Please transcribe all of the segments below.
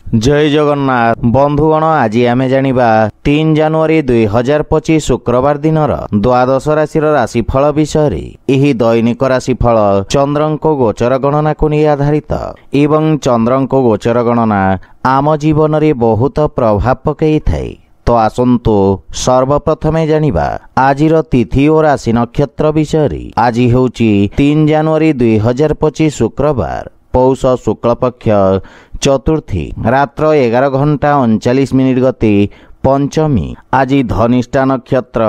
जय जगन्नाथ बंधुगण आज आम जानिबा 3 जनवरी 2025 शुक्रवार दिन द्वादश राशि राशिफल विषय एही दैनिक राशिफल चंद्रंको गोचर गणना को नहीं आधारित एवं चंद्रंको गोचर गणना आम जीवन रे बहुत प्रभाव पकई थाए। तो आसंतु सर्वप्रथमे जानिबा आजिर तिथि और राशि नक्षत्र विषय। आज हेउची 3 जनवरी 2025 शुक्रवार पौष शुक्ल पक्ष चतुर्थी रात्र 11:39 गते पंचमी। आज धनिष्ठा नक्षत्र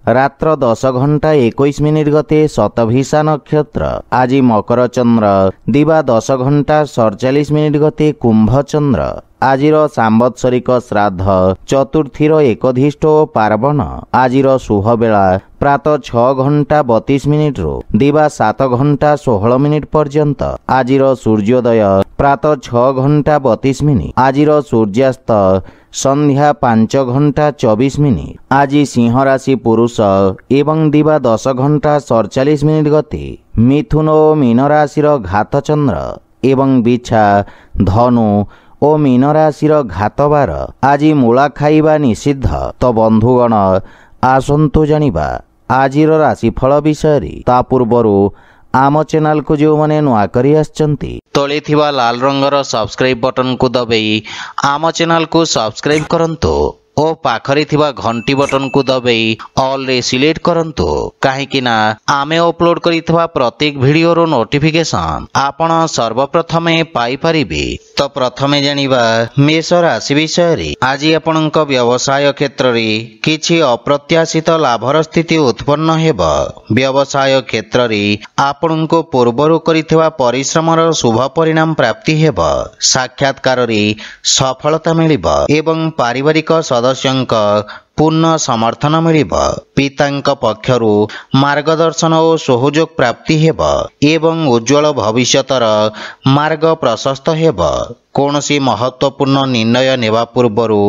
रात्र 10:21 गते शतभिषा नक्षत्र। आज मकर चंद्र दिवा 10:47 गते कुंभ चंद्र। आजिर सांवत्सरिक श्राद्ध चतुर्थीर एकधिष्ठ पार्वण। आजिर शुभ बेला प्रातः 6:32 रु दिवा 7:16 पर्यंत। आजिर सूर्योदय प्रातः 6:32। आजिर सूर्यास्त संध्या 5:24। आज सिंह राशि पुरुष एवं दिवा 10:47 गते मिथुन और मीन राशिर घात चंद्र एवं बिछा धनु और मीन राशिर घातबार। आज मूला खाइबा निषिद्ध। तो बंधुगण आसंतु जानिबा आजिर राशिफल विषय। ता पूर्वरु आम चैनल को जो माने नुआ करी आछंती तळे थिबा लाल रंगर सब्सक्राइब बटन को दबाई आम चैनल को सब्सक्राइब करंतु और पाखरे थिबा घंटी बटन को दबाई ऑल रे सिलेक्ट करंतु काहेकि ना आमे अपलोड करिथबा प्रत्येक वीडियो रो नोटिफिकेशन आपण सर्वप्रथमे पाई परिबे। तो प्रथमे जानिबा मेष राशि विषय। आज आपणक व्यवसाय क्षेत्र रे किछि अप्रत्याशित लाभर स्थिति उत्पन्न हेब। व्यवसाय क्षेत्र रे आपणको पूर्वरु करिथबा परिश्रमर शुभ परिणाम प्राप्ति हेब। साक्षात्कार रे सफलता मिलिब एवं पारिवारिक सदस्यंक पूर्ण समर्थन मिलिब। पितांक पक्षरु मार्गदर्शन और सहयोग प्राप्ति हेब एवं उज्जवल भविष्यतर मार्ग प्रशस्त हेब। कोनोसी महत्वपूर्ण निर्णय नेवा पूर्वरु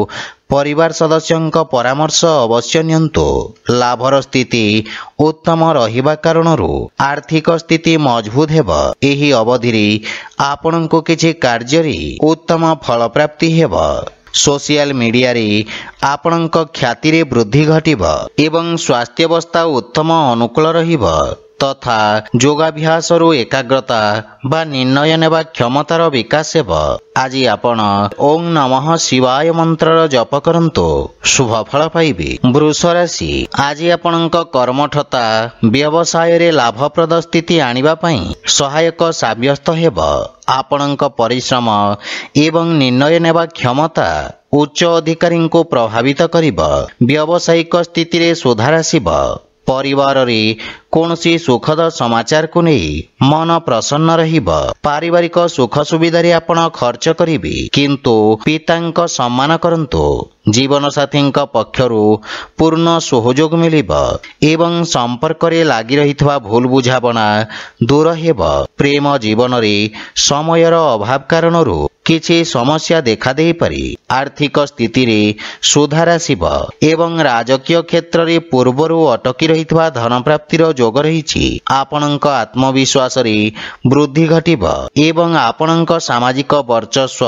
परिवार सदस्यंक परामर्श अवश्य नियंतु। लाभर स्थिति उत्तम रहिबा कारणरु आर्थिक स्थिति मजबूत हेब। एही अवधिरे आपणको किछि कार्यरे उत्तम फल प्राप्ति हेब। सोशल मीडिया रे आपणक ख्याति रे वृद्धि घटिब एवं स्वास्थ्यावस्था उत्तम अनुकूल रहिब तथा योगाभ्यास रु एकाग्रता बा निर्णय नेबा क्षमतार विकास हेब। आज आपण ओम नमः शिवाय मंत्र जप करंतु शुभ फल पाइबे। वृष राशि आज आपणक कर्मठता व्यवसाय रे लाभप्रद स्थिति आनिबा पई सहायक साब्यस्त हेब। आपणक परिश्रम एवं निर्णय नेबा क्षमता उच्च अधिकारी को प्रभावित करिब। व्यावसायिक स्थिति रे सुधार आसिब। परिवार रे कोनोसी सुखद समाचार को नहीं मन प्रसन्न रहिब। पारिवारिक सुख सुविधा रे आपण खर्च करिबे किंतु पितांक सम्मान करंतु। जीवन साथींक पक्षरु पूर्ण सहयोग मिलिब एवं संपर्क रे लागि रहितबा भूल बुझाबना दूर हेब। प्रेम जीवन रे समयर अभाव कारणरु किछि समस्या देखा दे पारि। आर्थिक स्थिति रे सुधार आसिब एवं राजकीय क्षेत्र रे पूर्वरु अटकी रहितबा धन प्राप्तिर जोग रहिछि। आपणक आत्मविश्वास रे वृद्धि घटिब एवं आपणक सामाजिक वर्चस्व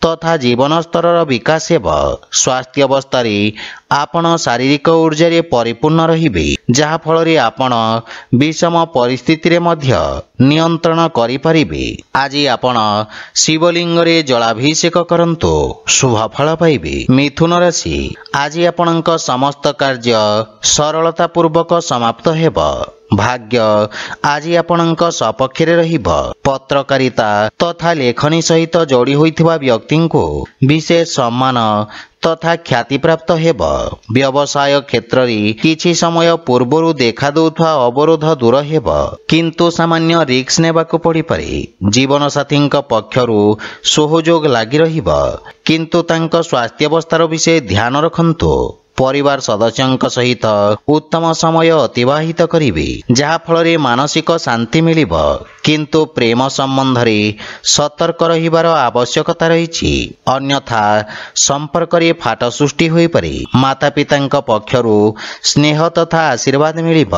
तथा जीवन स्तर विकास हेब। स्वास्थ्य अवस्था रे आपण शारीरिक ऊर्जा रे परिपूर्ण रहिबे जहा फल रे आपण विषम परिस्थिति रे मध्य नियंत्रण करि परिबे। आज आपण शिवलिंग रे जलाभिषेक करंतु शुभ फल पाइबे। मिथुन राशि आज आपणक समस्त कार्य सरलता पूर्वक समाप्त हेब। भाग्य आज आपणक सपक्ष रे रहिब। पत्रकारिता तथा लेखनी सहित जोड़ी होइथिबा व्यक्ति को विशेष सम्मान तथा ख्याति प्राप्त हेब। व्यवसाय क्षेत्र रे किछि समय पूर्वरु देखा दउथवा अवरोध दूर हेब किंतु सामान्य रिस्क नेबाको पड़ी पारे। जीवन साथींक पक्षरु सहयोग लागि रहिब किंतु तांक स्वास्थ्य अवस्थार विषय ध्यान रखंतु। ପରିବାର ସଦସ୍ୟଙ୍କ ସହିତ ଉତ୍ତମ ସମୟ ଅତିବାହିତ କରିବେ, ଯାହା ଫଳରେ ମାନସିକ ଶାନ୍ତି ମିଳିବ। କିନ୍ତୁ ପ୍ରେମ ସମ୍ବନ୍ଧରେ ସତର୍କ ରହିବାର ଆବଶ୍ୟକତା ରହିଛି, ଅନ୍ୟଥା ସମ୍ପର୍କରେ ଫାଟ ସୃଷ୍ଟି ହୋଇପାରେ। ମାତାପିତାଙ୍କ ପକ୍ଷରୁ ସ୍ନେହ ତଥା ଆଶୀର୍ବାଦ ମିଳିବ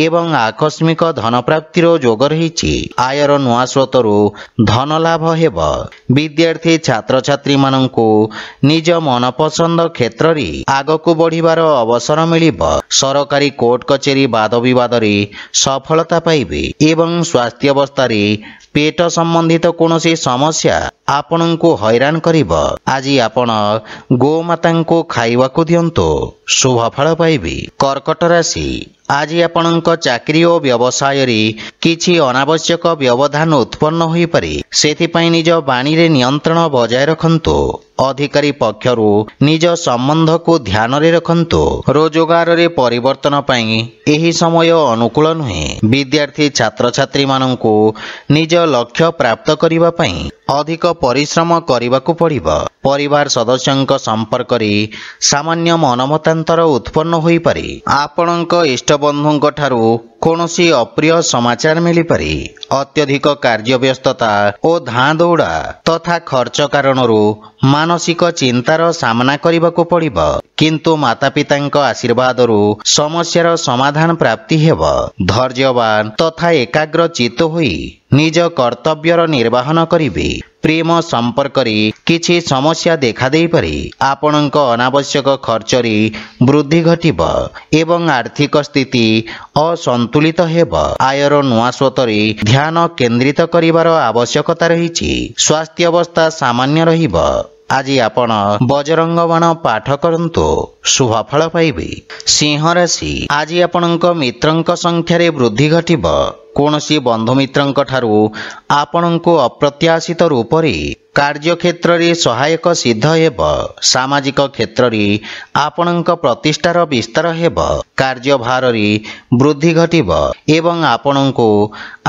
ଏବଂ ଆକସ୍ମିକ ଧନ ପ୍ରାପ୍ତିର ଯୋଗ ରହିଛି। ଆୟର ନୂଆ ସ୍ରୋତରୁ ଧନ ଲାଭ ହେବ। ବିଦ୍ୟାର୍ଥୀ ଛାତ୍ରଛାତ୍ରୀମାନଙ୍କୁ ନିଜ ମନପସନ୍ଦ କ୍ଷେତ୍ରରେ ଆଗକୁ ବଢ଼ିବାର ଅବସର ମିଳିବ। ସରକାରୀ କୋର୍ଟ କଚେରୀ ବାଦ ବିବାଦରେ ସଫଳତା ପାଇବେ ଏବଂ ସ୍ୱାସ୍ଥ୍ୟାବସ୍ଥାରେ ପେଟ ସମ୍ବନ୍ଧିତ କୌଣସି ସମସ୍ୟା ଆପଣଙ୍କୁ ହଇରାଣ କରିବ। ଆଜି ଆପଣ ଗୋମାତାଙ୍କୁ ଖାଇବାକୁ ଦିଅନ୍ତୁ, ଶୁଭ ଫଳ ପାଇବେ। କର୍କଟ ରାଶି, ଆଜି ଆପଣଙ୍କ ଚାକିରି ଓ ବ୍ୟବସାୟରେ କିଛି ଅନାବଶ୍ୟକ ବ୍ୟବଧାନ ଉତ୍ପନ୍ନ ହୋଇପାରେ। ସେଥିପାଇଁ ନିଜ ବାଣୀରେ ନିୟନ୍ତ୍ରଣ ବଜାୟ ରଖନ୍ତୁ। ଅଧିକାରୀ ପକ୍ଷରୁ ନିଜ ସମ୍ବନ୍ଧକୁ ଧ୍ୟାନରେ ରଖନ୍ତୁ। ରୋଜଗାରରେ ପରିବର୍ତ୍ତନ ପାଇଁ ଏହି ସମୟ ଅନୁକୂଳ ନୁହେଁ। ବିଦ୍ୟାର୍ଥୀ ଛାତ୍ରଛାତ୍ରୀମାନଙ୍କୁ ନିଜ ଲକ୍ଷ୍ୟ ପ୍ରାପ୍ତ କରିବା ପାଇଁ ଅଧିକ ପରିଶ୍ରମ କରିବାକୁ ପଡ଼ିବ। ପରିବାର ସଦସ୍ୟଙ୍କ ସମ୍ପର୍କରେ ସାମାନ୍ୟ ମନମତାନ୍ତର ଉତ୍ପନ୍ନ ହୋଇପାରେ। ଆପଣଙ୍କ ଇଷ୍ଟବନ୍ଧୁଙ୍କ ଠାରୁ କୌଣସି ଅପ୍ରିୟ ସମାଚାର ମିଳିପାରେ। ଅତ୍ୟଧିକ କାର୍ଯ୍ୟବ୍ୟସ୍ତତା ଓ ଧାଁ ଦୌଡ଼ା ତଥା ଖର୍ଚ୍ଚ କାରଣରୁ ମାନସିକ ଚିନ୍ତାର ସାମ୍ନା କରିବାକୁ ପଡ଼ିବ। କିନ୍ତୁ ମାତାପିତାଙ୍କ ଆଶୀର୍ବାଦରୁ ସମସ୍ୟାର ସମାଧାନ ପ୍ରାପ୍ତି ହେବ। ଧୈର୍ଯ୍ୟବାନ ତଥା ଏକାଗ୍ର ଚିତ୍ତ ହୋଇ ନିଜ କର୍ତ୍ତବ୍ୟର ନିର୍ବାହନ କରିବେ। ପ୍ରେମ ସମ୍ପର୍କରେ କିଛି ସମସ୍ୟା ଦେଖାଦେଇପାରେ। ଆପଣଙ୍କ ଅନାବଶ୍ୟକ ଖର୍ଚ୍ଚରେ ବୃଦ୍ଧି ଘଟିବ ଏବଂ ଆର୍ଥିକ ସ୍ଥିତି ଅସନ୍ତୁଳିତ ହେବ। ଆୟର ନୂଆ ସ୍ରୋତରେ ଧ୍ୟାନ କେନ୍ଦ୍ରିତ କରିବାର ଆବଶ୍ୟକତା ରହିଛି। ସ୍ୱାସ୍ଥ୍ୟାବସ୍ଥା ସାମାନ୍ୟ ରହିବ। ଆଜି ଆପଣ ବଜରଙ୍ଗ ବାଣ ପାଠ କରନ୍ତୁ, ଶୁଭ ଫଳ ପାଇବେ। ସିଂହ ରାଶି, ଆଜି ଆପଣଙ୍କ ମିତ୍ରଙ୍କ ସଂଖ୍ୟାରେ ବୃଦ୍ଧି ଘଟିବ। କୌଣସି ବନ୍ଧୁମିତ୍ରଙ୍କ ଠାରୁ ଆପଣଙ୍କୁ ଅପ୍ରତ୍ୟାଶିତ ରୂପରେ କାର୍ଯ୍ୟକ୍ଷେତ୍ରରେ ସହାୟକ ସିଦ୍ଧ ହେବ। ସାମାଜିକ କ୍ଷେତ୍ରରେ ଆପଣଙ୍କ ପ୍ରତିଷ୍ଠାର ବିସ୍ତାର ହେବ। କାର୍ଯ୍ୟଭାରରେ ବୃଦ୍ଧି ଘଟିବ ଏବଂ ଆପଣଙ୍କୁ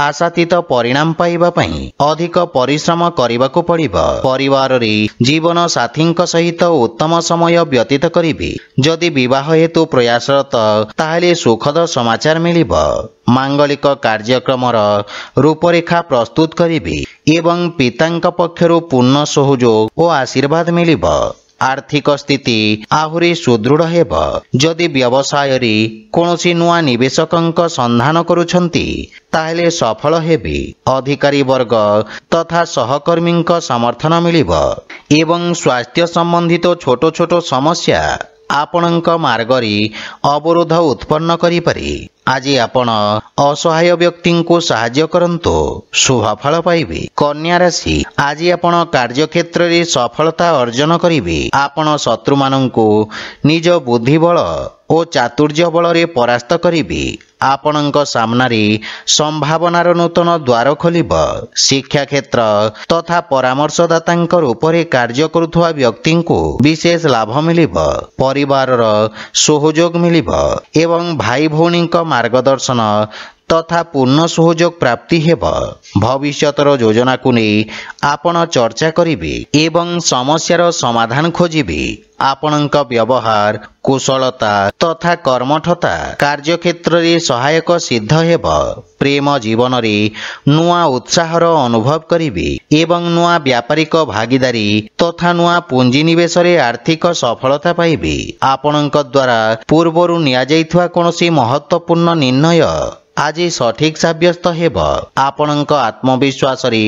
ଆଶାତୀତ ପରିଣାମ ପାଇବା ପାଇଁ ଅଧିକ ପରିଶ୍ରମ କରିବାକୁ ପଡ଼ିବ। ପରିବାରରେ ଜୀବନ ସାଥୀଙ୍କ ସହିତ ଉତ୍ତମ ସମୟ ବ୍ୟତୀତ କରିବେ। ଯଦି ବିବାହ ହେତୁ ପ୍ରୟାସରତ, ତାହେଲେ ସୁଖଦ ସମାଚାର ମିଳିବ। ମାଙ୍ଗଳିକ କାର୍ଯ୍ୟକ୍ରମର ରୂପରେଖା ପ୍ରସ୍ତୁତ କରିବେ ଏବଂ ପିତାଙ୍କ ପକ୍ଷରୁ ପୂର୍ଣ୍ଣ ସହଯୋଗ ଓ ଆଶୀର୍ବାଦ ମିଳିବ। ଆର୍ଥିକ ସ୍ଥିତି ଆହୁରି ସୁଦୃଢ଼ ହେବ। ଯଦି ବ୍ୟବସାୟରେ କୌଣସି ନୂଆ ନିବେଶକଙ୍କ ସନ୍ଧାନ କରୁଛନ୍ତି, ତାହେଲେ ସଫଳ ହେବେ। ଅଧିକାରୀ ବର୍ଗ ତଥା ସହକର୍ମୀଙ୍କ ସମର୍ଥନ ମିଳିବ ଏବଂ ସ୍ୱାସ୍ଥ୍ୟ ସମ୍ବନ୍ଧିତ ଛୋଟ ଛୋଟ ସମସ୍ୟା ଆପଣଙ୍କ ମାର୍ଗରେ ଅବରୋଧ ଉତ୍ପନ୍ନ କରିପାରେ। ଆଜି ଆପଣ ଅସହାୟ ବ୍ୟକ୍ତିଙ୍କୁ ସାହାଯ୍ୟ କରନ୍ତୁ, ଶୁଭ ଫଳ ପାଇବେ। କନ୍ୟା ରାଶି, ଆଜି ଆପଣ କାର୍ଯ୍ୟକ୍ଷେତ୍ରରେ ସଫଳତା ଅର୍ଜନ କରିବେ। ଆପଣ ଶତ୍ରୁମାନଙ୍କୁ ନିଜ ବୁଦ୍ଧିବଳ ଓ ଚାତୁର୍ଯ୍ୟ ବଳରେ ପରାସ୍ତ କରିବେ। ଆପଣଙ୍କ ସାମ୍ନାରେ ସମ୍ଭାବନାର ନୂତନ ଦ୍ୱାର ଖୋଲିବ। ଶିକ୍ଷାକ୍ଷେତ୍ର ତଥା ପରାମର୍ଶଦାତାଙ୍କ ରୂପରେ କାର୍ଯ୍ୟ କରୁଥିବା ବ୍ୟକ୍ତିଙ୍କୁ ବିଶେଷ ଲାଭ ମିଳିବ। ପରିବାରର ସହଯୋଗ ମିଳିବ ଏବଂ ଭାଇ ଭଉଣୀଙ୍କ ମାର୍ଗଦର୍ଶନ ତଥା ପୂର୍ଣ୍ଣ ସହଯୋଗ ପ୍ରାପ୍ତି ହେବ। ଭବିଷ୍ୟତର ଯୋଜନାକୁ ନେଇ ଆପଣ ଚର୍ଚ୍ଚା କରିବେ ଏବଂ ସମସ୍ୟାର ସମାଧାନ ଖୋଜିବେ। ଆପଣଙ୍କ ବ୍ୟବହାର, କୁଶଳତା ତଥା କର୍ମଠତା କାର୍ଯ୍ୟକ୍ଷେତ୍ରରେ ସହାୟକ ସିଦ୍ଧ ହେବ। ପ୍ରେମ ଜୀବନରେ ନୂଆ ଉତ୍ସାହର ଅନୁଭବ କରିବେ ଏବଂ ନୂଆ ବ୍ୟାପାରିକ ଭାଗିଦାରୀ ତଥା ନୂଆ ପୁଞ୍ଜିନିବେଶରେ ଆର୍ଥିକ ସଫଳତା ପାଇବେ। ଆପଣଙ୍କ ଦ୍ୱାରା ପୂର୍ବରୁ ନିଆଯାଇଥିବା କୌଣସି ମହତ୍ତ୍ୱପୂର୍ଣ୍ଣ ନିର୍ଣ୍ଣୟ ଆଜି ସଠିକ ସାବ୍ୟସ୍ତ ହେବ। ଆପଣଙ୍କ ଆତ୍ମବିଶ୍ୱାସରେ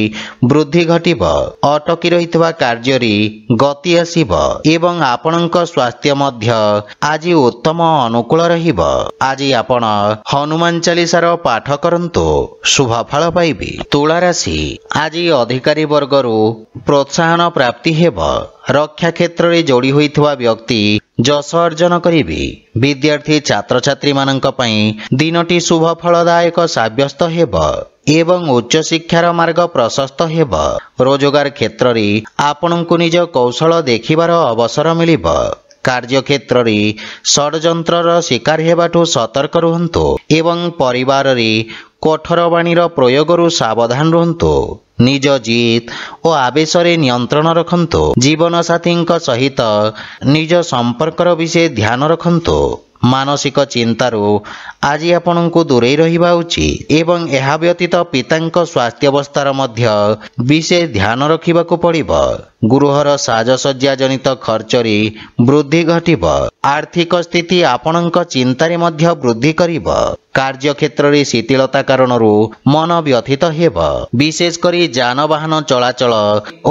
ବୃଦ୍ଧି ଘଟିବ। ଅଟକି ରହିଥିବା କାର୍ଯ୍ୟରେ ଗତି ଆସିବ ଏବଂ ଆପଣଙ୍କ ସ୍ୱାସ୍ଥ୍ୟ ମଧ୍ୟ ଆଜି ଉତ୍ତମ ଅନୁକୂଳ ରହିବ। ଆଜି ଆପଣ ହନୁମାନ ଚାଳିଶାର ପାଠ କରନ୍ତୁ, ଶୁଭ ଫଳ ପାଇବେ। ତୁଳା ରାଶି, ଆଜି ଅଧିକାରୀ ବର୍ଗରୁ ପ୍ରୋତ୍ସାହନ ପ୍ରାପ୍ତି ହେବ। ରକ୍ଷା କ୍ଷେତ୍ରରେ ଯୋଡ଼ି ହୋଇଥିବା ବ୍ୟକ୍ତି ଯଶ ଅର୍ଜନ କରିବେ। ବିଦ୍ୟାର୍ଥୀ ଛାତ୍ରଛାତ୍ରୀମାନଙ୍କ ପାଇଁ ଦିନଟି ଶୁଭ ଫଳଦାୟକ ସାବ୍ୟସ୍ତ ହେବ ଏବଂ ଉଚ୍ଚଶିକ୍ଷାର ମାର୍ଗ ପ୍ରଶସ୍ତ ହେବ। ରୋଜଗାର କ୍ଷେତ୍ରରେ ଆପଣଙ୍କୁ ନିଜ କୌଶଳ ଦେଖିବାର ଅବସର ମିଳିବ। କାର୍ଯ୍ୟକ୍ଷେତ୍ରରେ ଷଡ଼ଯନ୍ତ୍ରର ଶିକାର ହେବାଠୁ ସତର୍କ ରୁହନ୍ତୁ ଏବଂ ପରିବାରରେ କଠୋର ବାଣୀର ପ୍ରୟୋଗରୁ ସାବଧାନ ରୁହନ୍ତୁ। ନିଜ ଜିଦ୍ ଓ ଆବେଶରେ ନିୟନ୍ତ୍ରଣ ରଖନ୍ତୁ। ଜୀବନସାଥୀଙ୍କ ସହିତ ନିଜ ସମ୍ପର୍କର ବିଷୟ ଧ୍ୟାନ ରଖନ୍ତୁ। ମାନସିକ ଚିନ୍ତାରୁ ଆଜି ଆପଣଙ୍କୁ ଦୂରେଇ ରହିବା ଉଚିତ ଏବଂ ଏହା ବ୍ୟତୀତ ପିତାଙ୍କ ସ୍ୱାସ୍ଥ୍ୟାବସ୍ଥାର ମଧ୍ୟ ବିଶେଷ ଧ୍ୟାନ ରଖିବାକୁ ପଡ଼ିବ। ଗୃହର ସାଜସଜ୍ଜା ଜନିତ ଖର୍ଚ୍ଚରେ ବୃଦ୍ଧି ଘଟିବ। ଆର୍ଥିକ ସ୍ଥିତି ଆପଣଙ୍କ ଚିନ୍ତାରେ ମଧ୍ୟ ବୃଦ୍ଧି କରିବ। କାର୍ଯ୍ୟକ୍ଷେତ୍ରରେ ଶିଥିଳତା କାରଣରୁ ମନ ବ୍ୟଥିତ ହେବ। ବିଶେଷ କରି ଯାନବାହନ ଚଳାଚଳ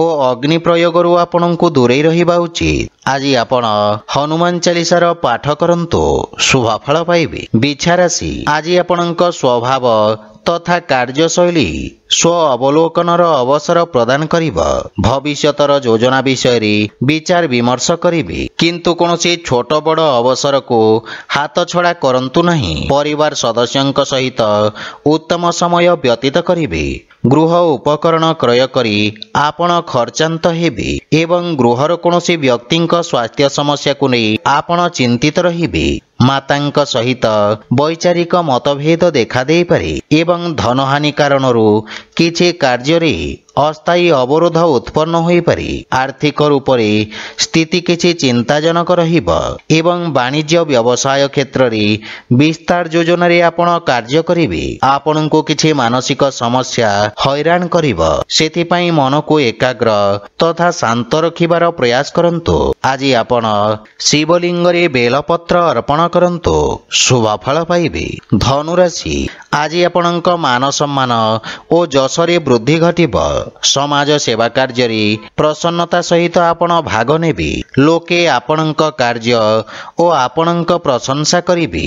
ଓ ଅଗ୍ନି ପ୍ରୟୋଗରୁ ଆପଣଙ୍କୁ ଦୂରେଇ ରହିବା ଉଚିତ। ଆଜି ଆପଣ ହନୁମାନ ଚାଳିଶାର ପାଠ କରନ୍ତୁ, ଶୁଭଫଳ ପାଇବେ। ବିଛା ରାଶି, ଆଜି ଆପଣଙ୍କ ସ୍ୱଭାବ ତଥା କାର୍ଯ୍ୟଶୈଳୀ ସ୍ୱ ଅବଲୋକନର ଅବସର ପ୍ରଦାନ କରିବ। ଭବିଷ୍ୟତର ଯୋଜନା ବିଷୟରେ ବିଚାର ବିମର୍ଶ କରିବେ, କିନ୍ତୁ କୌଣସି ଛୋଟ ବଡ଼ ଅବସରକୁ ହାତଛଡ଼ା କରନ୍ତୁ ନାହିଁ। ପରିବାର ସଦସ୍ୟଙ୍କ ସହିତ ଉତ୍ତମ ସମୟ ବ୍ୟତୀତ କରିବେ। ଗୃହ ଉପକରଣ କ୍ରୟ କରି ଆପଣ ଖର୍ଚ୍ଚାନ୍ତ ହେବେ ଏବଂ ଗୃହର କୌଣସି ବ୍ୟକ୍ତିଙ୍କ ସ୍ୱାସ୍ଥ୍ୟ ସମସ୍ୟାକୁ ନେଇ ଆପଣ ଚିନ୍ତିତ ରହିବେ। ମାତାଙ୍କ ସହିତ ବୈଚାରିକ ମତଭେଦ ଦେଖାଦେଇପାରେ ଏବଂ ଧନହାନି କାରଣରୁ କିଛି କାର୍ଯ୍ୟରେ ଅସ୍ଥାୟୀ ଅବରୋଧ ଉତ୍ପନ୍ନ ହୋଇପାରେ। ଆର୍ଥିକ ରୂପରେ ସ୍ଥିତି କିଛି ଚିନ୍ତାଜନକ ରହିବ ଏବଂ ବାଣିଜ୍ୟ ବ୍ୟବସାୟ କ୍ଷେତ୍ରରେ ବିସ୍ତାର ଯୋଜନାରେ ଆପଣ କାର୍ଯ୍ୟ କରିବେ। ଆପଣଙ୍କୁ କିଛି ମାନସିକ ସମସ୍ୟା ହଇରାଣ କରିବ, ସେଥିପାଇଁ ମନକୁ ଏକାଗ୍ର ତଥା ଶାନ୍ତ ରଖିବାର ପ୍ରୟାସ କରନ୍ତୁ। ଆଜି ଆପଣ ଶିବଲିଙ୍ଗରେ ବେଲପତ୍ର ଅର୍ପଣ କରନ୍ତୁ, ଶୁଭଫଳ ପାଇବେ। ଧନୁରାଶି, ଆଜି ଆପଣଙ୍କ ମାନ ସମ୍ମାନ ଓ ଯଶରେ ବୃଦ୍ଧି ଘଟିବ। ସମାଜ ସେବା କାର୍ଯ୍ୟରେ ପ୍ରସନ୍ନତା ସହିତ ଆପଣ ଭାଗ ନେବେ। ଲୋକେ ଆପଣଙ୍କ କାର୍ଯ୍ୟ ଓ ଆପଣଙ୍କ ପ୍ରଶଂସା କରିବେ।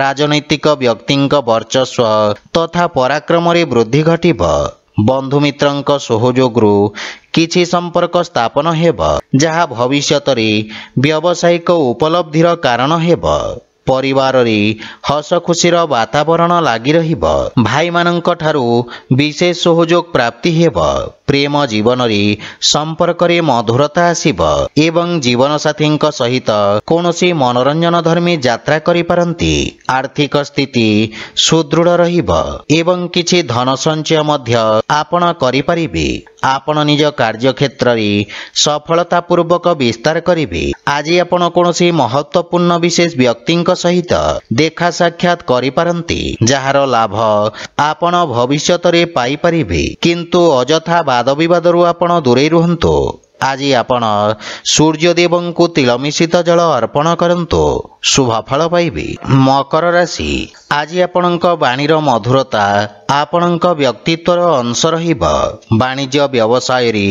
ରାଜନୈତିକ ବ୍ୟକ୍ତିଙ୍କ ବର୍ଚସ୍ୱ ତଥା ପରାକ୍ରମରେ ବୃଦ୍ଧି ଘଟିବ। ବନ୍ଧୁମିତ୍ରଙ୍କ ସହଯୋଗରୁ କିଛି ସମ୍ପର୍କ ସ୍ଥାପନ ହେବ, ଯାହା ଭବିଷ୍ୟତରେ ବ୍ୟବସାୟିକ ଉପଲବ୍ଧିର କାରଣ ହେବ। ପରିବାରରେ ହସ ଖୁସିର ବାତାବରଣ ଲାଗି ରହିବ। ଭାଇମାନଙ୍କ ଠାରୁ ବିଶେଷ ସହଯୋଗ ପ୍ରାପ୍ତି ହେବ। ପ୍ରେମ ଜୀବନରେ ସମ୍ପର୍କରେ ମଧୁରତା ଆସିବ ଏବଂ ଜୀବନସାଥୀଙ୍କ ସହିତ କୌଣସି ମନୋରଞ୍ଜନ ଧର୍ମୀ ଯାତ୍ରା କରିପାରନ୍ତି। ଆର୍ଥିକ ସ୍ଥିତି ସୁଦୃଢ଼ ରହିବ ଏବଂ କିଛି ଧନ ସଞ୍ଚୟ ମଧ୍ୟ ଆପଣ କରିପାରିବେ। ଆପଣ ନିଜ କାର୍ଯ୍ୟକ୍ଷେତ୍ରରେ ସଫଳତାପୂର୍ବକ ବିସ୍ତାର କରିବେ। ଆଜି ଆପଣ କୌଣସି ମହତ୍ୱପୂର୍ଣ୍ଣ ବିଶେଷ ବ୍ୟକ୍ତିଙ୍କ ସହିତ ଦେଖା ସାକ୍ଷାତ କରିପାରନ୍ତି, ଯାହାର ଲାଭ ଆପଣ ଭବିଷ୍ୟତରେ ପାଇପାରିବେ, କିନ୍ତୁ ଅଯଥା ବାଦବିବାଦରୁ ଆପଣ ଦୂରେଇ ରୁହନ୍ତୁ। ଆଜି ଆପଣ ସୂର୍ଯ୍ୟଦେବଙ୍କୁ ତିଳ ମିଶ୍ରିତ ଜଳ ଅର୍ପଣ କରନ୍ତୁ, ଶୁଭଫଳ ପାଇବେ। ମକର ରାଶି, ଆଜି ଆପଣଙ୍କ ବାଣୀର ମଧୁରତା ଆପଣଙ୍କ ବ୍ୟକ୍ତିତ୍ୱର ଅଂଶ ରହିବ। ବାଣିଜ୍ୟ ବ୍ୟବସାୟରେ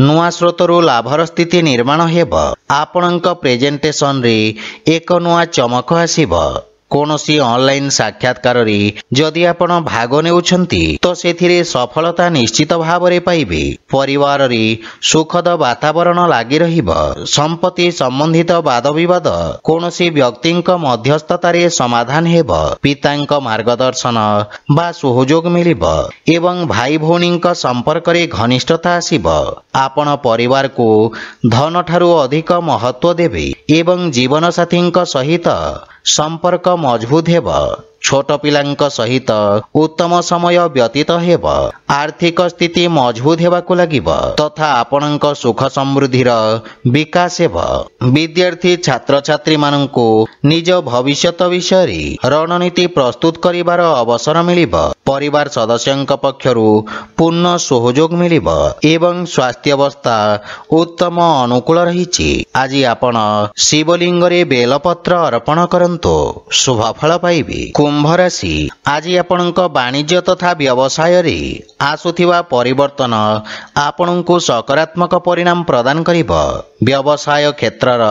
ନୂଆ ସ୍ରୋତରୁ ଲାଭର ସ୍ଥିତି ନିର୍ମାଣ ହେବ। ଆପଣଙ୍କ ପ୍ରେଜେଣ୍ଟେସନରେ ଏକ ନୂଆ ଚମକ ଆସିବ। କୌଣସି ଅନଲାଇନ୍ ସାକ୍ଷାତକାରରେ ଯଦି ଆପଣ ଭାଗ ନେଉଛନ୍ତି ତ ସେଥିରେ ସଫଳତା ନିଶ୍ଚିତ ଭାବରେ ପାଇବେ। ପରିବାରରେ ସୁଖଦ ବାତାବରଣ ଲାଗି ରହିବ। ସମ୍ପତ୍ତି ସମ୍ବନ୍ଧିତ ବାଦବିବାଦ କୌଣସି ବ୍ୟକ୍ତିଙ୍କ ମଧ୍ୟସ୍ଥତାରେ ସମାଧାନ ହେବ। ପିତାଙ୍କ ମାର୍ଗଦର୍ଶନ ବା ସହଯୋଗ ମିଳିବ ଏବଂ ଭାଇ ଭଉଣୀଙ୍କ ସମ୍ପର୍କରେ ଘନିଷ୍ଠତା ଆସିବ। ଆପଣ ପରିବାରକୁ ଧନଠାରୁ ଅଧିକ ମହତ୍ୱ ଦେବେ ଏବଂ ଜୀବନସାଥୀଙ୍କ ସହିତ ସମ୍ପର୍କ ମଜବୁତ ହେବ। ଛୋଟ ପିଲାଙ୍କ ସହିତ ଉତ୍ତମ ସମୟ ବ୍ୟତୀତ ହେବ। ଆର୍ଥିକ ସ୍ଥିତି ମଜବୁତ ହେବାକୁ ଲାଗିବ ତଥା ଆପଣଙ୍କ ସୁଖ ସମୃଦ୍ଧିର ବିକାଶ ହେବ। ବିଦ୍ୟାର୍ଥୀ ଛାତ୍ରଛାତ୍ରୀମାନଙ୍କୁ ନିଜ ଭବିଷ୍ୟତ ବିଷୟରେ ରଣନୀତି ପ୍ରସ୍ତୁତ କରିବାର ଅବସର ମିଳିବ। ପରିବାର ସଦସ୍ୟଙ୍କ ପକ୍ଷରୁ ପୂର୍ଣ୍ଣ ସହଯୋଗ ମିଳିବ ଏବଂ ସ୍ୱାସ୍ଥ୍ୟାବସ୍ଥା ଉତ୍ତମ ଅନୁକୂଳ ରହିଛି। ଆଜି ଆପଣ ଶିବଲିଙ୍ଗରେ ବେଲପତ୍ର ଅର୍ପଣ କରନ୍ତୁ, ଶୁଭଫଳ ପାଇବେ। କୁମ୍ଭ ରାଶି, ଆଜି ଆପଣଙ୍କ ବାଣିଜ୍ୟ ତଥା ବ୍ୟବସାୟରେ ଆସୁଥିବା ପରିବର୍ତ୍ତନ ଆପଣଙ୍କୁ ସକାରାତ୍ମକ ପରିଣାମ ପ୍ରଦାନ କରିବ। ବ୍ୟବସାୟ କ୍ଷେତ୍ରର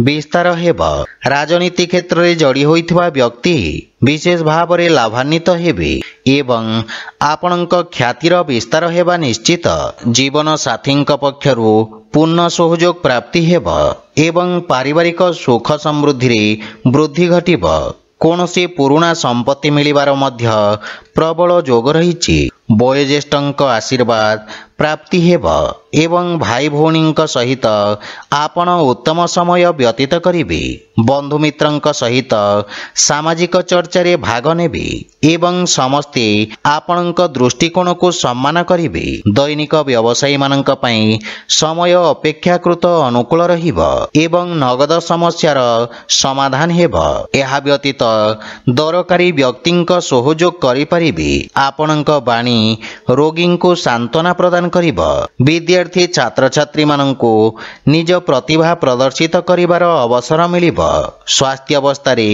ବିସ୍ତାର ହେବ। ରାଜନୀତି କ୍ଷେତ୍ରରେ ଯୋଡ଼ି ହୋଇଥିବା ବ୍ୟକ୍ତି ବିଶେଷ ଭାବରେ ଲାଭାନ୍ୱିତ ହେବେ ଏବଂ ଆପଣଙ୍କ ଖ୍ୟାତିର ବିସ୍ତାର ହେବା ନିଶ୍ଚିତ। ଜୀବନ ସାଥୀଙ୍କ ପକ୍ଷରୁ ପୂର୍ଣ୍ଣ ସହଯୋଗ ପ୍ରାପ୍ତି ହେବ ଏବଂ ପାରିବାରିକ ସୁଖ ସମୃଦ୍ଧିରେ ବୃଦ୍ଧି ଘଟିବ। କୌଣସି ପୁରୁଣା ସମ୍ପତ୍ତି ମିଳିବାର ମଧ୍ୟ ପ୍ରବଳ ଯୋଗ ରହିଛି। ବୟୋଜ୍ୟେଷ୍ଠଙ୍କ ଆଶୀର୍ବାଦ ପ୍ରାପ୍ତି ହେବ ଏବଂ ଭାଇ ଭଉଣୀଙ୍କ ସହିତ ଆପଣ ଉତ୍ତମ ସମୟ ବ୍ୟତୀତ କରିବେ। ବନ୍ଧୁମିତ୍ରଙ୍କ ସହିତ ସାମାଜିକ ଚର୍ଚ୍ଚାରେ ଭାଗ ନେବେ ଏବଂ ସମସ୍ତେ ଆପଣଙ୍କ ଦୃଷ୍ଟିକୋଣକୁ ସମ୍ମାନ କରିବେ। ଦୈନିକ ବ୍ୟବସାୟୀମାନଙ୍କ ପାଇଁ ସମୟ ଅପେକ୍ଷାକୃତ ଅନୁକୂଳ ରହିବ ଏବଂ ନଗଦ ସମସ୍ୟାର ସମାଧାନ ହେବ। ଏହା ବ୍ୟତୀତ ଦରକାରୀ ବ୍ୟକ୍ତିଙ୍କ ସହଯୋଗ କରିପାରିବେ। ଆପଣଙ୍କ ବାଣୀ ରୋଗୀଙ୍କୁ ସାନ୍ତ୍ୱନା ପ୍ରଦାନ କରିବ। ବିଦ୍ୟାର୍ଥୀ ଛାତ୍ରଛାତ୍ରୀମାନଙ୍କୁ ନିଜ ପ୍ରତିଭା ପ୍ରଦର୍ଶିତ କରିବାର ଅବସର ମିଳିବ। ସ୍ୱାସ୍ଥ୍ୟାବସ୍ଥାରେ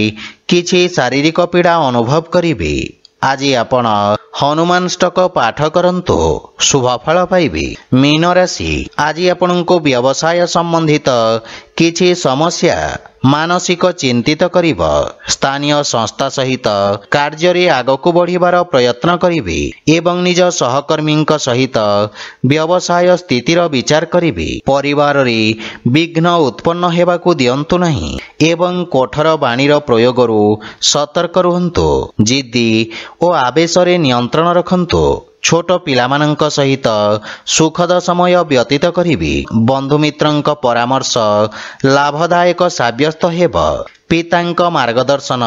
କିଛି ଶାରୀରିକ ପୀଡ଼ା ଅନୁଭବ କରିବେ। ଆଜି ଆପଣ ହନୁମାନ ଷ୍ଟକ ପାଠ କରନ୍ତୁ, ଶୁଭ ଫଳ ପାଇବେ। ମୀନ ରାଶି, ଆଜି ଆପଣଙ୍କୁ ବ୍ୟବସାୟ ସମ୍ବନ୍ଧିତ କିଛି ସମସ୍ୟା ମାନସିକ ଚିନ୍ତିତ କରିବ। ସ୍ଥାନୀୟ ସଂସ୍ଥା ସହିତ କାର୍ଯ୍ୟରେ ଆଗକୁ ବଢ଼ିବାର ପ୍ରୟତ୍ନ କରିବେ ଏବଂ ନିଜ ସହକର୍ମୀଙ୍କ ସହିତ ବ୍ୟବସାୟ ସ୍ଥିତିର ବିଚାର କରିବେ। ପରିବାରରେ ବିଘ୍ନ ଉତ୍ପନ୍ନ ହେବାକୁ ଦିଅନ୍ତୁ ନାହିଁ ଏବଂ କଠୋର ବାଣୀର ପ୍ରୟୋଗରୁ ସତର୍କ ରୁହନ୍ତୁ। ଜିଦ୍ଦି ଓ ଆବେଶରେ ନିୟନ୍ତ୍ରଣ ରଖନ୍ତୁ। ଛୋଟ ପିଲାମାନଙ୍କ ସହିତ ସୁଖଦ ସମୟ ବ୍ୟତୀତ କରିବେ। ବନ୍ଧୁମିତ୍ରଙ୍କ ପରାମର୍ଶ ଲାଭଦାୟକ ସାବ୍ୟସ୍ତ ହେବ। ପିତାଙ୍କ ମାର୍ଗଦର୍ଶନ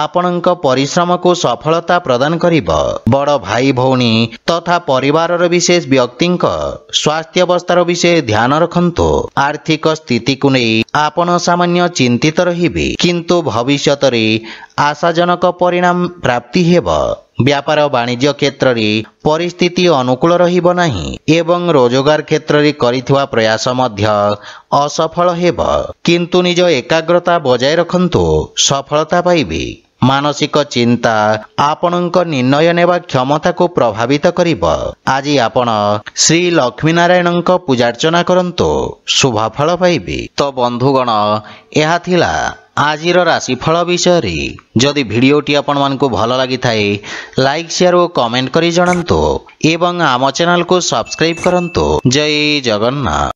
ଆପଣଙ୍କ ପରିଶ୍ରମକୁ ସଫଳତା ପ୍ରଦାନ କରିବ। ବଡ଼ ଭାଇ ଭଉଣୀ ତଥା ପରିବାରର ବିଶେଷ ବ୍ୟକ୍ତିଙ୍କ ସ୍ୱାସ୍ଥ୍ୟାବସ୍ଥାର ବିଷୟ ଧ୍ୟାନ ରଖନ୍ତୁ। ଆର୍ଥିକ ସ୍ଥିତିକୁ ନେଇ ଆପଣ ସାମାନ୍ୟ ଚିନ୍ତିତ ରହିବେ, କିନ୍ତୁ ଭବିଷ୍ୟତରେ ଆଶାଜନକ ପରିଣାମ ପ୍ରାପ୍ତି ହେବ। ବ୍ୟାପାର ବାଣିଜ୍ୟ କ୍ଷେତ୍ରରେ ପରିସ୍ଥିତି ଅନୁକୂଳ ରହିବ ନାହିଁ ଏବଂ ରୋଜଗାର କ୍ଷେତ୍ରରେ କରିଥିବା ପ୍ରୟାସ ମଧ୍ୟ ଅସଫଳ ହେବ, କିନ୍ତୁ ନିଜ ଏକାଗ୍ରତା ବଜାୟ ରଖନ୍ତୁ, ସଫଳତା ପାଇବେ। ମାନସିକ ଚିନ୍ତା ଆପଣଙ୍କ ନିର୍ଣ୍ଣୟ ନେବା କ୍ଷମତାକୁ ପ୍ରଭାବିତ କରିବ। ଆଜି ଆପଣ ଶ୍ରୀ ଲକ୍ଷ୍ମୀନାରାୟଣଙ୍କ ପୂଜାର୍ଚ୍ଚନା କରନ୍ତୁ, ଶୁଭ ଫଳ ପାଇବେ। ତ ବନ୍ଧୁଗଣ, ଏହା ଥିଲା ଆଜିର ରାଶିଫଳ ବିଷୟରେ। ଯଦି ଭିଡ଼ିଓଟି ଆପଣମାନଙ୍କୁ ଭଲ ଲାଗିଥାଏ, ଲାଇକ୍, ସେୟାର ଓ କମେଣ୍ଟ କରି ଜଣାନ୍ତୁ ଏବଂ ଆମ ଚ୍ୟାନେଲକୁ ସବସ୍କ୍ରାଇବ୍ କରନ୍ତୁ। ଜୟ ଜଗନ୍ନାଥ।